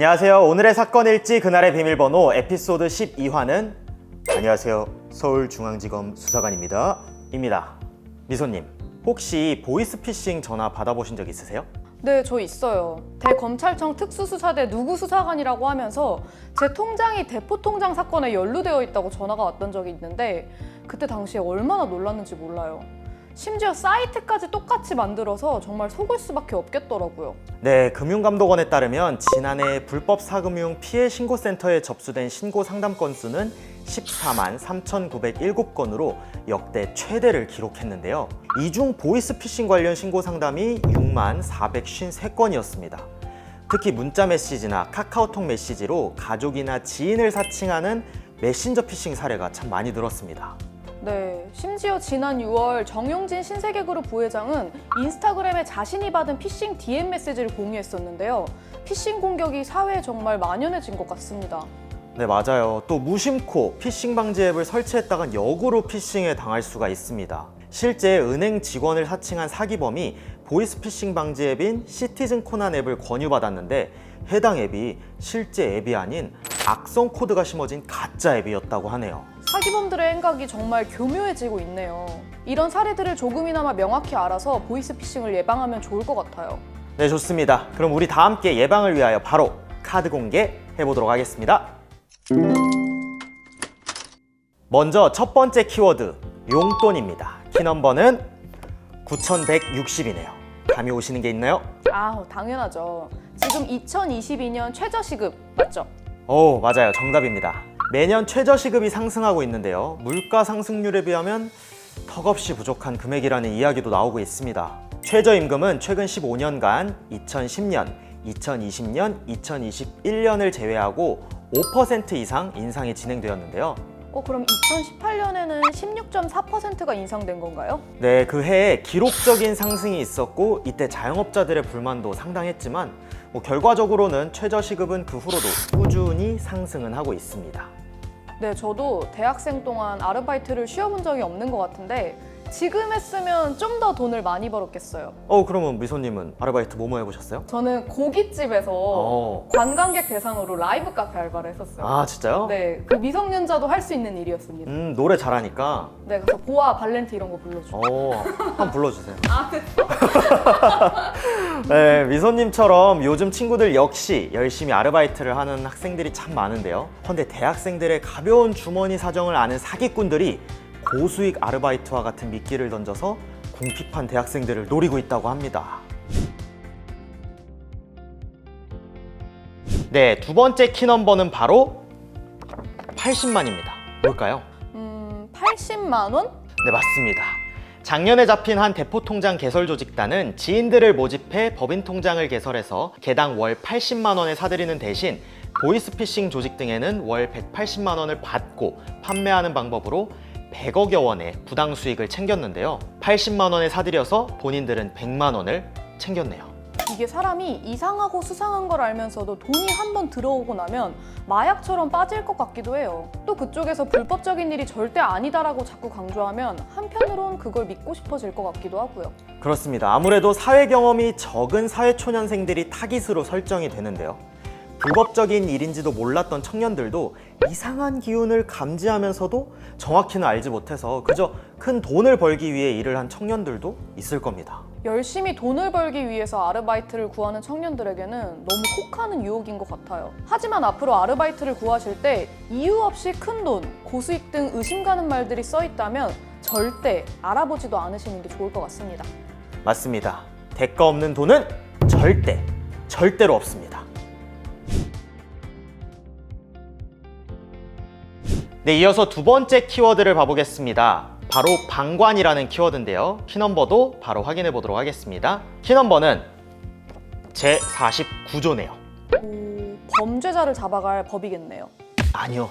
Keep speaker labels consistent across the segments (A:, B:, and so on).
A: 안녕하세요. 오늘의 사건 일지 그날의 비밀번호 에피소드 12화는 안녕하세요. 서울중앙지검 수사관입니다. 미소님, 혹시 보이스피싱 전화 받아보신 적 있으세요?
B: 네, 저 있어요. 대검찰청 특수수사대 누구 수사관이라고 하면서 제 통장이 대포통장 사건에 연루되어 있다고 전화가 왔던 적이 있는데 그때 당시에 얼마나 놀랐는지 몰라요. 심지어 사이트까지 똑같이 만들어서 정말 속을 수밖에 없겠더라고요.
A: 네, 금융감독원에 따르면 지난해 불법 사금융 피해 신고센터에 접수된 신고 상담 건수는 14만 3,907건으로 역대 최대를 기록했는데요. 이 중 보이스피싱 관련 신고 상담이 6만 453건이었습니다. 특히 문자 메시지나 카카오톡 메시지로 가족이나 지인을 사칭하는 메신저 피싱 사례가 참 많이 늘었습니다.
B: 네, 심지어 지난 6월 정용진 신세계그룹 부회장은 인스타그램에 자신이 받은 피싱 DM 메시지를 공유했었는데요. 피싱 공격이 사회에 정말 만연해진 것 같습니다.
A: 네, 맞아요. 또 무심코 피싱 방지 앱을 설치했다간 역으로 피싱에 당할 수가 있습니다. 실제 은행 직원을 사칭한 사기범이 보이스피싱 방지 앱인 시티즌 코난 앱을 권유받았는데 해당 앱이 실제 앱이 아닌 악성 코드가 심어진 가짜 앱이었다고 하네요.
B: 사기범들의 행각이 정말 교묘해지고 있네요. 이런 사례들을 조금이나마 명확히 알아서 보이스피싱을 예방하면 좋을 것 같아요.
A: 네, 좋습니다. 그럼 우리 다 함께 예방을 위하여 바로 카드 공개 해보도록 하겠습니다. 먼저 첫 번째 키워드, 용돈입니다. 키넘버는 9,160이네요. 감이 오시는 게 있나요?
B: 당연하죠. 지금 2022년 최저시급 맞죠?
A: 오, 맞아요. 정답입니다. 매년 최저시급이 상승하고 있는데요. 물가 상승률에 비하면 턱없이 부족한 금액이라는 이야기도 나오고 있습니다. 최저임금은 최근 15년간 2010년, 2020년, 2021년을 제외하고 5% 이상 인상이 진행되었는데요.
B: 그럼 2018년에는 16.4%가 인상된 건가요?
A: 네, 그 해에 기록적인 상승이 있었고 이때 자영업자들의 불만도 상당했지만 결과적으로는 최저시급은 그 후로도 꾸준히 상승은 하고 있습니다.
B: 네, 저도 대학생 동안 아르바이트를 쉬어본 적이 없는 것 같은데 지금 했으면 좀 더 돈을 많이 벌었겠어요.
A: 그러면 미소님은 아르바이트 뭐뭐 해보셨어요?
B: 저는 고깃집에서 관광객 대상으로 라이브 카페 알바를 했었어요.
A: 아, 진짜요?
B: 네, 그 미성년자도 할 수 있는 일이었습니다.
A: 노래 잘하니까.
B: 네, 그래서 보아, 발렌티 이런 거 불러주고.
A: 한번 불러주세요.
B: 네.
A: 네, 미소님처럼 요즘 친구들 역시 열심히 아르바이트를 하는 학생들이 참 많은데요. 그런데 대학생들의 가벼운 주머니 사정을 아는 사기꾼들이 고수익 아르바이트와 같은 미끼를 던져서 궁핍한 대학생들을 노리고 있다고 합니다. 네, 두 번째 키넘버는 바로 80만입니다. 뭘까요?
B: 80만 원?
A: 네, 맞습니다. 작년에 잡힌 한 대포통장 개설 조직단은 지인들을 모집해 법인 통장을 개설해서 개당 월 80만 원에 사들이는 대신 보이스피싱 조직 등에는 월 180만 원을 받고 판매하는 방법으로 100억여 원의 부당 수익을 챙겼는데요. 80만 원에 사들여서 본인들은 100만 원을 챙겼네요.
B: 이게 사람이 이상하고 수상한 걸 알면서도 돈이 한번 들어오고 나면 마약처럼 빠질 것 같기도 해요. 또 그쪽에서 불법적인 일이 절대 아니다라고 자꾸 강조하면 한편으론 그걸 믿고 싶어질 것 같기도 하고요.
A: 그렇습니다. 아무래도 사회 경험이 적은 사회초년생들이 타깃으로 설정이 되는데요. 불법적인 일인지도 몰랐던 청년들도 이상한 기운을 감지하면서도 정확히는 알지 못해서 그저 큰 돈을 벌기 위해 일을 한 청년들도 있을 겁니다.
B: 열심히 돈을 벌기 위해서 아르바이트를 구하는 청년들에게는 너무 혹하는 유혹인 것 같아요. 하지만 앞으로 아르바이트를 구하실 때 이유 없이 큰 돈, 고수익 등 의심 가는 말들이 써 있다면 절대 알아보지도 않으시는 게 좋을 것 같습니다.
A: 맞습니다. 대가 없는 돈은 절대로 없습니다. 네, 이어서 두 번째 키워드를 봐보겠습니다. 바로 방관이라는 키워드인데요. 키넘버도 바로 확인해 보도록 하겠습니다. 키넘버는 제49조네요.
B: 범죄자를 잡아갈 법이겠네요.
A: 아니요.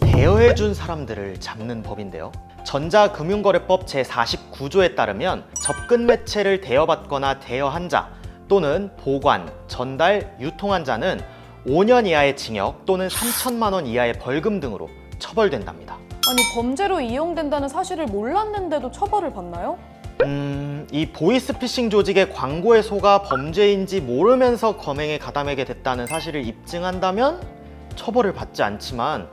A: 대여해준 사람들을 잡는 법인데요. 전자금융거래법 제49조에 따르면 접근 매체를 대여받거나 대여한 자 또는 보관, 전달, 유통한 자는 5년 이하의 징역 또는 3천만 원 이하의 벌금 등으로 처벌된답니다.
B: 아니 범죄로 이용된다는 사실을 몰랐는데도 처벌을 받나요?
A: 이 보이스피싱 조직의 광고에 속아 범죄인지 모르면서 검행에 가담하게 됐다는 사실을 입증한다면 처벌을 받지 않지만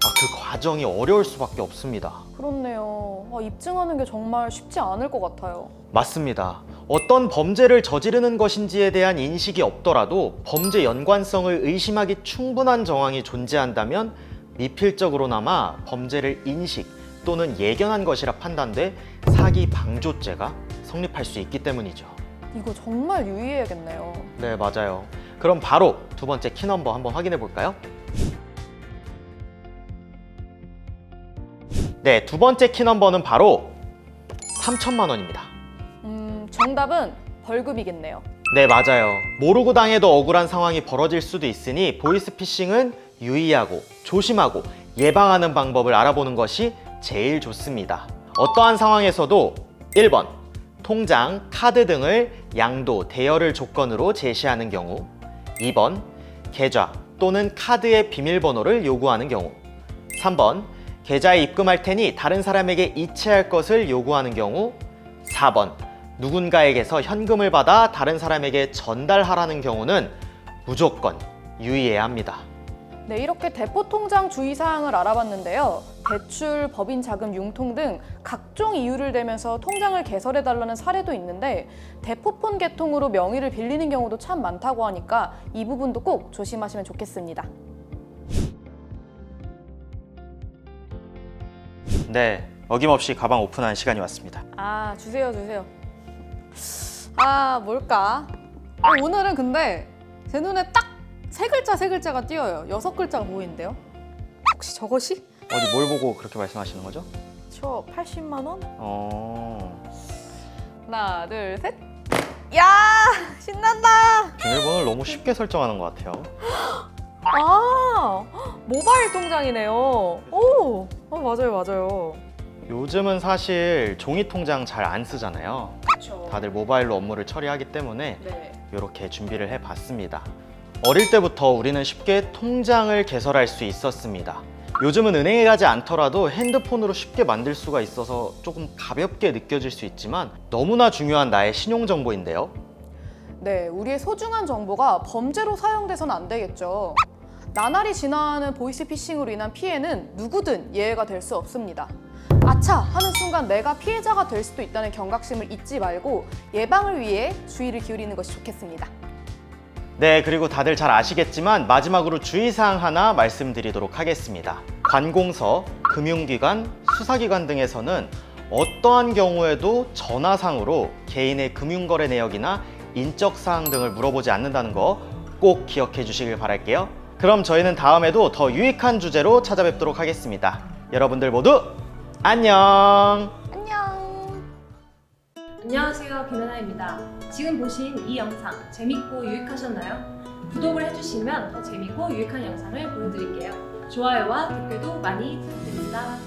A: 그 과정이 어려울 수밖에 없습니다.
B: 그렇네요. 입증하는 게 정말 쉽지 않을 것 같아요.
A: 맞습니다. 어떤 범죄를 저지르는 것인지에 대한 인식이 없더라도 범죄 연관성을 의심하기 충분한 정황이 존재한다면 미필적으로나마 범죄를 인식 또는 예견한 것이라 판단돼 사기 방조죄가 성립할 수 있기 때문이죠.
B: 이거 정말 유의해야겠네요.
A: 네, 맞아요. 그럼 바로 두 번째 키넘버 한번 확인해 볼까요? 네, 두 번째 키넘버는 바로 3천만 원입니다.
B: 정답은 벌금이겠네요.
A: 네, 맞아요. 모르고 당해도 억울한 상황이 벌어질 수도 있으니 보이스피싱은 유의하고 조심하고 예방하는 방법을 알아보는 것이 제일 좋습니다. 어떠한 상황에서도 1번, 통장, 카드 등을 양도, 대여를 조건으로 제시하는 경우 2번, 계좌 또는 카드의 비밀번호를 요구하는 경우 3번, 계좌에 입금할 테니 다른 사람에게 이체할 것을 요구하는 경우 4번, 누군가에게서 현금을 받아 다른 사람에게 전달하라는 경우는 무조건 유의해야 합니다.
B: 네, 이렇게 대포통장 주의사항을 알아봤는데요. 대출, 법인 자금 융통 등 각종 이유를 대면서 통장을 개설해달라는 사례도 있는데 대포폰 계통으로 명의를 빌리는 경우도 참 많다고 하니까 이 부분도 꼭 조심하시면 좋겠습니다.
A: 네, 어김없이 가방 오픈하는 시간이 왔습니다.
B: 주세요. 뭘까? 오늘은 근데 제 눈에 딱 세 글자가 띄어요. 6글자가 보이는데요? 혹시 저것이?
A: 어디 뭘 보고 그렇게 말씀하시는 거죠?
B: 저 80만 원? 하나, 둘, 셋. 야, 신난다.
A: 비밀번호를 너무 쉽게 설정하는 것 같아요.
B: 모바일 통장이네요. 맞아요.
A: 요즘은 사실 종이 통장 잘 안 쓰잖아요.
B: 그렇죠.
A: 다들 모바일로 업무를 처리하기 때문에
B: 네.
A: 이렇게 준비를 해봤습니다. 어릴 때부터 우리는 쉽게 통장을 개설할 수 있었습니다. 요즘은 은행에 가지 않더라도 핸드폰으로 쉽게 만들 수가 있어서 조금 가볍게 느껴질 수 있지만 너무나 중요한 나의 신용정보인데요.
B: 네, 우리의 소중한 정보가 범죄로 사용돼서는 안 되겠죠. 나날이 진화하는 보이스피싱으로 인한 피해는 누구든 예외가 될 수 없습니다. 아차 하는 순간 내가 피해자가 될 수도 있다는 경각심을 잊지 말고 예방을 위해 주의를 기울이는 것이 좋겠습니다.
A: 네, 그리고 다들 잘 아시겠지만 마지막으로 주의사항 하나 말씀드리도록 하겠습니다. 관공서, 금융기관, 수사기관 등에서는 어떠한 경우에도 전화상으로 개인의 금융거래 내역이나 인적사항 등을 물어보지 않는다는 거 꼭 기억해 주시길 바랄게요. 그럼 저희는 다음에도 더 유익한 주제로 찾아뵙도록 하겠습니다. 여러분들 모두 안녕!
C: 안녕하세요, 김연아입니다. 지금 보신 이 영상 재밌고 유익하셨나요? 구독을 해주시면 더 재밌고 유익한 영상을 보여드릴게요. 좋아요와 댓글도 많이 부탁드립니다.